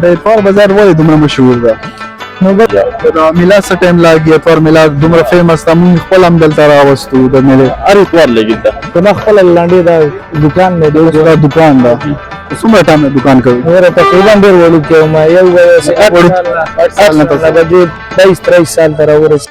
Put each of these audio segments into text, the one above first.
د اتوار بازار ولې دومره مشهور ده؟ نو د میلاد څه ټایم لاګي؟ اتوار میلاد دومره فیمس ده، موږ خپل هم دلته راوستو د میلې. هر اتوار لګیږي دا زما خپل لاندې دا دکان مې دی، دا دکان ده. څومره ټایم دکان کوي؟ میرا تقریبا ډېر وړوکی یم، یو 22-23 سال ته راورسېد.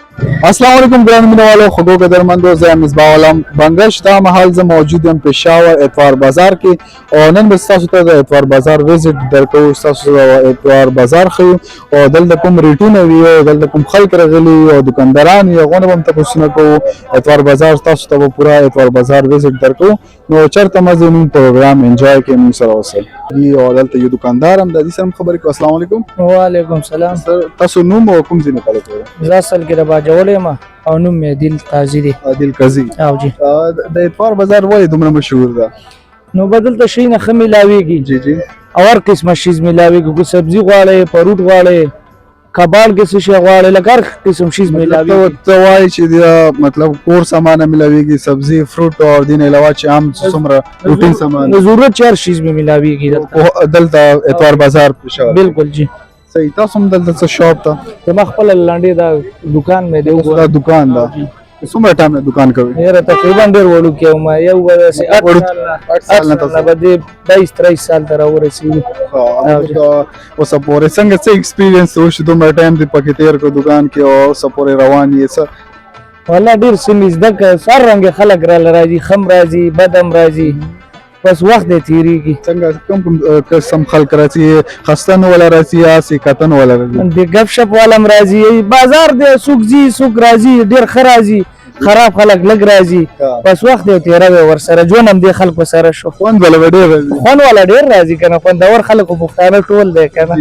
السلام علیکم ګران مینوالو، خوږو قدرمندو، زه یم مصباح علم بنګش. دا مهال زه موجود یم پېښور اتوار بازار کې او نن به ستاسو ته د اتوار بازار وزټ درکوو، ستاسو ته اتوار بازار ښیو او دلته کوم ریټونه وي او دلته کوم خلک راغلي او دکانداران وي، هغونه به هم تپوسونه کوو. اتوار بازار ستاسو ته به پوره اتوار بازار وزټ درکوو. نو چېرته مزه موږ پروګرام انجوای کوي موږ سره اوسئ. او دلته یو دکاندار هم د دې سره هم خبرې کوو. السلام علیکم. وعلیکم سلام. تاسو نوم او کوم ځای نه تعلق لرئ؟ زه اصل کې د باجوړ یم او نوم مې عادل قاضي دی. عادل قاضي. او جی د اتوار بازار ولې دومره مشهور ده؟ نو بدلته شي نه ښه میلاویږي جی جی. او هر قسمه شیز میلاویږي، که سبزي غواړئ، فروټ غواړئ، کباب کې څه شی غواړئ، لکه هر قسم شیز میلاویږي. ته وایي چې مطلب کور سامان میلاویږي، سبزي فروټ او دین علاوه چې عام څومره روټین سامان ضرورت چار شیز می میلاویږي دلته اتوار بازار پېښور. بالکل جی صحیح. تاسو هم دلته څه شاپ ته؟ زما خپل لاندې دا دکان مې دی. دا دکان ده. څومره ټایم دکان کوي؟ میرا تقریبا ډېر وړوکی یم، یو 22-23 سال ته راورسېدو. اوس پورې څنګه څه ایکسپیرینس وشو؟ دومره ټایم دې پکې تېر کړ دکان کې او اوس پورې روان یې څه؟ والله ډېر څه مې زده کړه، هر رنګه خلک راله راځي، ښه هم راځي، بد هم راځي، بس وخت دې تېرېږي. څنګه کوم کوم قسم خلک راځي؟ خستن والا راځي یا سکتن والا راځي؟ د ګپ شپ والا هم راځي، بازار دی څوک ځي څوک راځي، ډېر ښه راځي، خراب خلک لږ راځي، بس وخت دې تېروي ورسره. ژوند هم دې خلکو سره شو. خوند والا ډېر راځي. خوند والا ډېر راځي که نه، خوندور خلک خو پښتانه ټول دی که نه.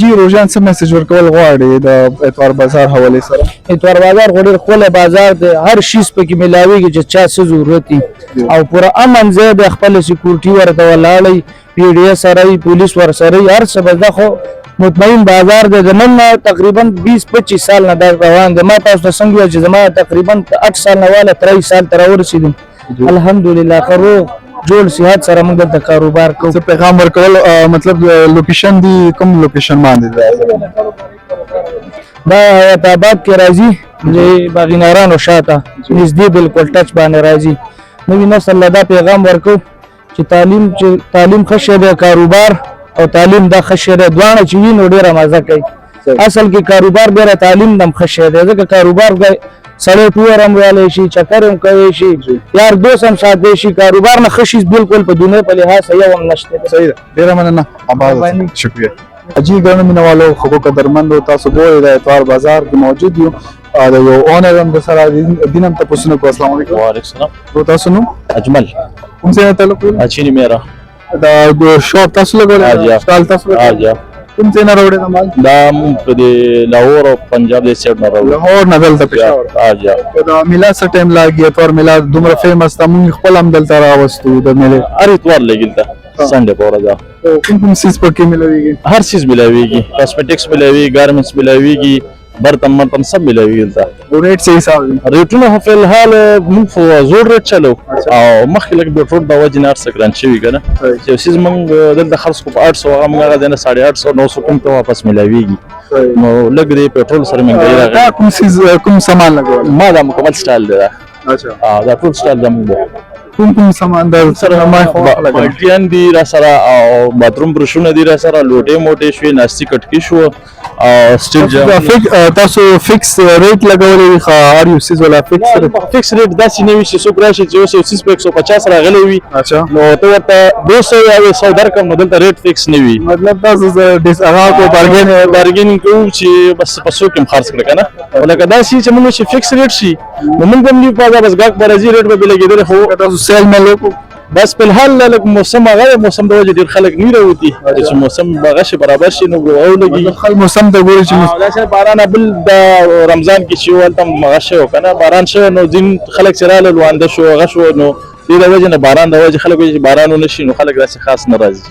جی روژان څه میسج ورکول غواړي د اتوار بازار حوالې سره؟ اتوار بازار خو ډېر ښکلی بازار دی، هر شیز پکې میلاویږي چې چا څه ضرورت وي او پوره امن ځای دی، خپله سکیورټي ورته ولاړی، پی ډي اس سره وي، پولیس ورسره وي، هر څه به دا خو مطمئن بازار دی. د نن نه تقریبا 20-25 سال نه دا روان دی. ما تاسو ته څنګه ویل چې زما تقریبا 8 سال نه واله 23 سال ته راورسېدم. الحمدلله ښه روغ جوړ صحت سره موږ دلته کاروبار کوو. څه پیغام ورکول مطلب لوکیشن دی کوم لوکیشن باندې دی؟ دا حیات آباد کې راځي، د باغینارانو شاته نږدې بالکل ټچ باندې راځي. نوي نسل له دا پیغام ورکو چې تعلیم ښه شی دی، کاروبار او تعلیم دا ښه شی دی، دواړه چې وي نو ډېره مزه کوي. اصل کې کاروبار ډېره، تعلیم هم ښه شی دی، ځکه کاروبار سړی ټور هم ویلی شي، چکر هم کولی شي، یار دوست هم ساتلی شي. کاروبار نه ښه شي بالکل په دنیا په لحاظ یو هم نشته. صحیح ده، ډېره مننه. شکریه. جی ګرانو مینوالو، خوږو قدرمندو، تاسو ګورئ د اتوار بازار کې موجود یو د یو اونر هم درسره دین هم تپوسونه کوو. السلام علیکم. وعلیکم السلام. تاسو نوم؟ اجمل. کوم ځای نه تعلق لرئ؟ اچینی میرا. دا شاپ تاسو لګولې؟ سټال تاسو لګولې؟ کوم ځای نه راوړی دا مال؟ دا په دې لاهور او پنجاب د سیټ نه راوړی. لاهور نه دلته پېښور. دا میلاد څه ټایم لاګي؟ اتوار میلاد دومره فیمس ده، موږ خپل هم دلته راوستو د میلې. هر اتوار لګیږي دا سنډه په ورځ. کوم کوم سیز پکې میلاویږي؟ هر چیز میلاویږي، کاسمیټکس میلاویږي، ګارمنټس میلاویږي، برتن مرتن سب میلاویږي دلته. ریټ صحیح حساب دی؟ ریټونه خو فی الحال موږ خو زوړ ریټ چلو او مخکې لږ پټرول د وجې نه هر څه ګران شوي که نه، چې یو څیز موږ دلته خرڅ کړو په 800، هغه موږ هغه ځای نه 850-900 کوم ته واپس میلاویږي. نو لږ د پټرول سره مهنګايي راغلې. دا کوم سیز کوم سامان لګول؟ ما دا مکمل سټایل دی دا. اچھا دا ټول سټایل زموږ دی. کوم کوم سامان در سره؟ ما خو بالټیان دي را سره او باتروم برشونه دي را سره، لوټې موټې شوې، ناستي کټکي شو او سټیل جام. تاسو فکس ریټ لګولې وي خو هر یو سیز ولا فکس ریټ؟ فکس ریټ داسې نه وي چې څوک راشي چې اوس یو سیز په 150 راغلی وي اچھا نو ته ورته 200 یا 100 درکړم، نو دلته ریټ فکس نه وي. مطلب تاسو هغه کو بارګینګ کوو چې بس په څوک هم خرڅ کړه که نه. لکه داسې چې موږ چې فکس ریټ شي نو موږ هم نه پوهېږو، بس ګاهک به راځي ریټ به لګېدلی. خو تاسو سیل مې لوکو بس په الحال لږ موسم هغه موسم د وجې ډېر خلک نه راوځي چې موسم هغه شي برابر شي نو راولګي. خل موسم ته ګوري چې داسې باران بل د رمضان کې چې ولته هغه شی که نه باران شوی نو ځین خلک چې راغلل وانده شو هغه شو، نو دې د وجې نه باران د وجې خلک وایي چې باران ونه شي نو خلک داسې خاص نه راځي.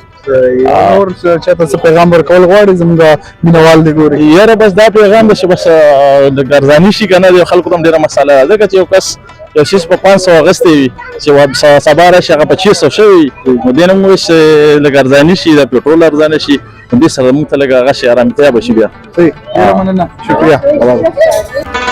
اور چاته څه پیغام ورکول غواړي زموږ مینوال دی ګوري؟ یاره بس دا پیغام دی چې بس د ګرځاني شي که نه، د خلکو ته هم ډېره مسله ده، ځکه چې یو کس یو شیز په 500 اغوستی وي چې سبا راشي هغه په 600 شوی، نو دې نه هم وایي چې لږ ارزاني شي، د پټرول ارزانه شي، دې سره موږ ته لږ هغه شي ارامتیا به شي بیا صحیح ډېره مننه شکریہ